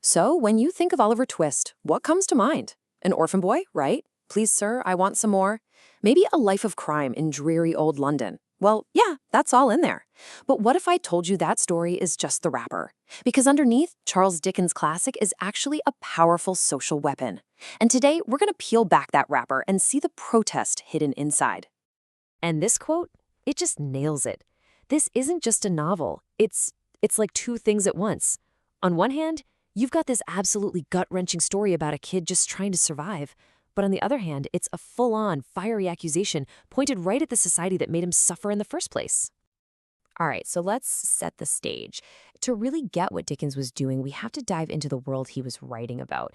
So, when you think of Oliver Twist, what comes to mind? An orphan boy, right? Please, sir, I want some more. Maybe a life of crime in dreary old London. Well, yeah, that's all in there. But what if I told you that story is just the wrapper? Because underneath, Charles Dickens' classic is actually a powerful social weapon. And today, we're going to peel back that wrapper and see the protest hidden inside. And this quote, it just nails it. This isn't just a novel. It's like two things at once. On one hand, you've got this absolutely gut-wrenching story about a kid just trying to survive. But on the other hand, it's a full-on, fiery accusation pointed right at the society that made him suffer in the first place. All right, so let's set the stage. To really get what Dickens was doing, we have to dive into the world he was writing about.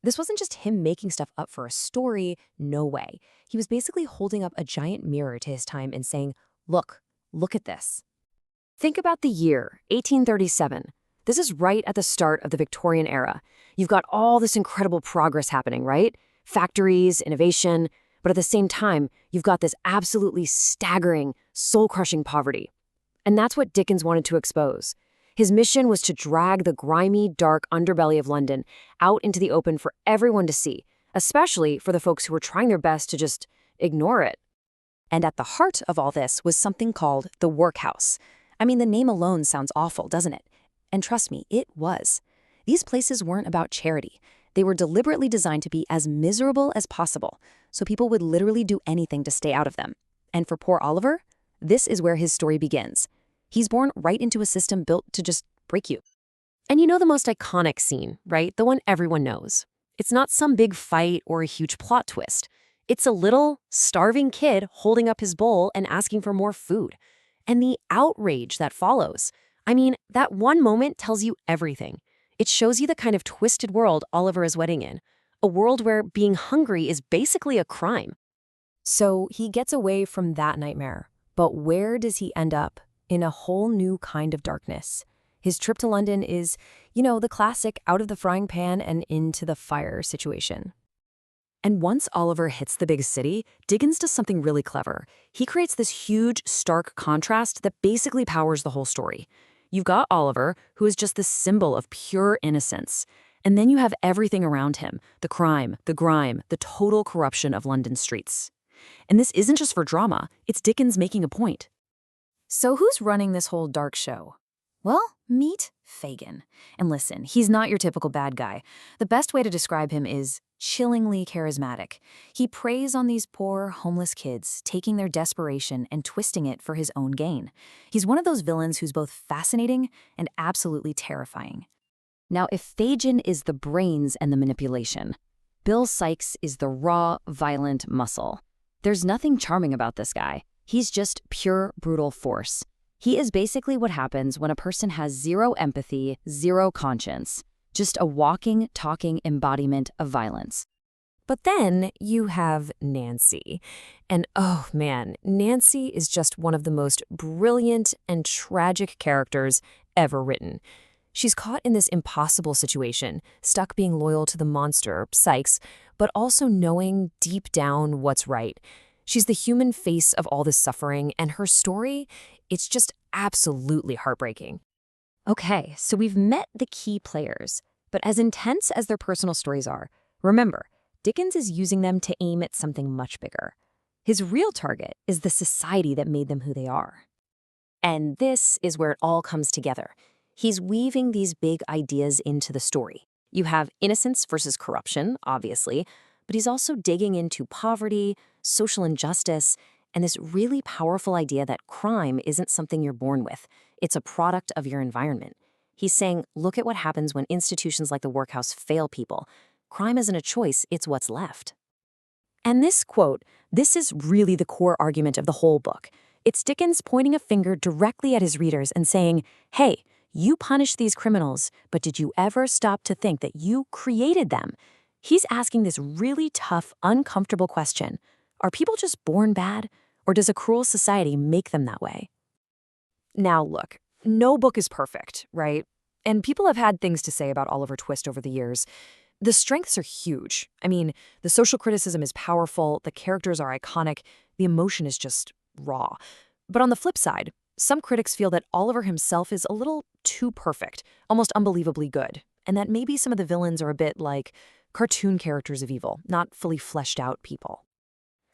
This wasn't just him making stuff up for a story, no way. He was basically holding up a giant mirror to his time and saying, look at this. Think about the year, 1837. This is right at the start of the Victorian era. You've got all this incredible progress happening, right? Factories, innovation, but at the same time, you've got this absolutely staggering, soul-crushing poverty. And that's what Dickens wanted to expose. His mission was to drag the grimy, dark underbelly of London out into the open for everyone to see, especially for the folks who were trying their best to just ignore it. And at the heart of all this was something called the workhouse. I mean, the name alone sounds awful, doesn't it? And trust me, it was. These places weren't about charity. They were deliberately designed to be as miserable as possible, so people would literally do anything to stay out of them. And for poor Oliver, this is where his story begins. He's born right into a system built to just break you. And you know the most iconic scene, right? The one everyone knows. It's not some big fight or a huge plot twist. It's a little, starving kid holding up his bowl and asking for more food. And the outrage that follows. I mean, that one moment tells you everything. It shows you the kind of twisted world Oliver is wedding in. A world where being hungry is basically a crime. So he gets away from that nightmare. But where does he end up? In a whole new kind of darkness. His trip to London is, the classic out of the frying pan and into the fire situation. And once Oliver hits the big city, Dickens does something really clever. He creates this huge, stark contrast that basically powers the whole story. You've got Oliver, who is just this symbol of pure innocence. And then you have everything around him, the crime, the grime, the total corruption of London streets. And this isn't just for drama, it's Dickens making a point. So who's running this whole dark show? Well, meet Fagin. And listen, he's not your typical bad guy. The best way to describe him is chillingly charismatic. He preys on these poor, homeless kids, taking their desperation and twisting it for his own gain. He's one of those villains who's both fascinating and absolutely terrifying. Now, if Fagin is the brains and the manipulation, Bill Sikes is the raw, violent muscle. There's nothing charming about this guy. He's just pure, brutal force. He is basically what happens when a person has zero empathy, zero conscience. Just a walking, talking embodiment of violence. But then you have Nancy. And oh man, Nancy is just one of the most brilliant and tragic characters ever written. She's caught in this impossible situation, stuck being loyal to the monster, Sikes, but also knowing deep down what's right. She's the human face of all this suffering, and her story, it's just absolutely heartbreaking. Okay, so we've met the key players, but as intense as their personal stories are, remember, Dickens is using them to aim at something much bigger. His real target is the society that made them who they are. And this is where it all comes together. He's weaving these big ideas into the story. You have innocence versus corruption, obviously, but he's also digging into poverty, social injustice, and this really powerful idea that crime isn't something you're born with. It's a product of your environment. He's saying, look at what happens when institutions like the workhouse fail people. Crime isn't a choice, it's what's left. And this quote, this is really the core argument of the whole book. It's Dickens pointing a finger directly at his readers and saying, hey, you punish these criminals, but did you ever stop to think that you created them? He's asking this really tough, uncomfortable question. Are people just born bad, or does a cruel society make them that way? Now look, no book is perfect, right? And people have had things to say about Oliver Twist over the years. The strengths are huge. I mean, the social criticism is powerful, the characters are iconic, the emotion is just raw. But on the flip side, some critics feel that Oliver himself is a little too perfect, almost unbelievably good. and that maybe some of the villains are a bit like cartoon characters of evil, not fully fleshed out people.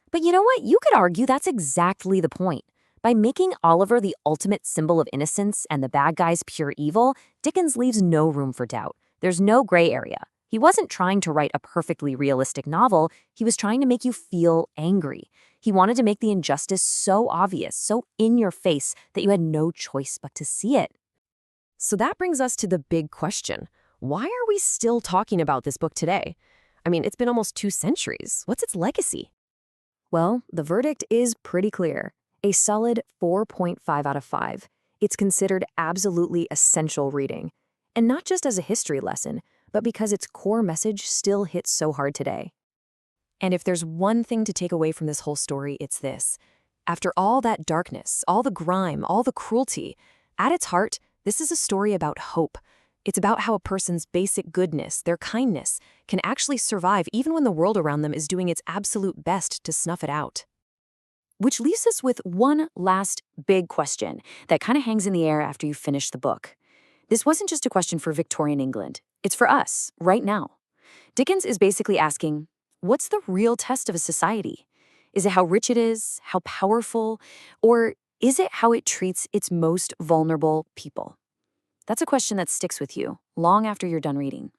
But you know what? You could argue that's exactly the point. By making Oliver the ultimate symbol of innocence and the bad guys pure evil, Dickens leaves no room for doubt. There's no gray area. He wasn't trying to write a perfectly realistic novel, he was trying to make you feel angry. He wanted to make the injustice so obvious, so in your face, that you had no choice but to see it. So that brings us to the big question. Why are we still talking about this book today? I mean, it's been almost 2 centuries. What's its legacy? Well, the verdict is pretty clear. A solid 4.5 out of 5. It's considered absolutely essential reading. And not just as a history lesson, but because its core message still hits so hard today. And if there's one thing to take away from this whole story, it's this. After all that darkness, all the grime, all the cruelty, at its heart, this is a story about hope. It's about how a person's basic goodness, their kindness, can actually survive even when the world around them is doing its absolute best to snuff it out. Which leaves us with one last big question that kind of hangs in the air after you finish the book. This wasn't just a question for Victorian England. It's for us, right now. Dickens is basically asking, what's the real test of a society? Is it how rich it is, how powerful, or is it how it treats its most vulnerable people? That's a question that sticks with you long after you're done reading.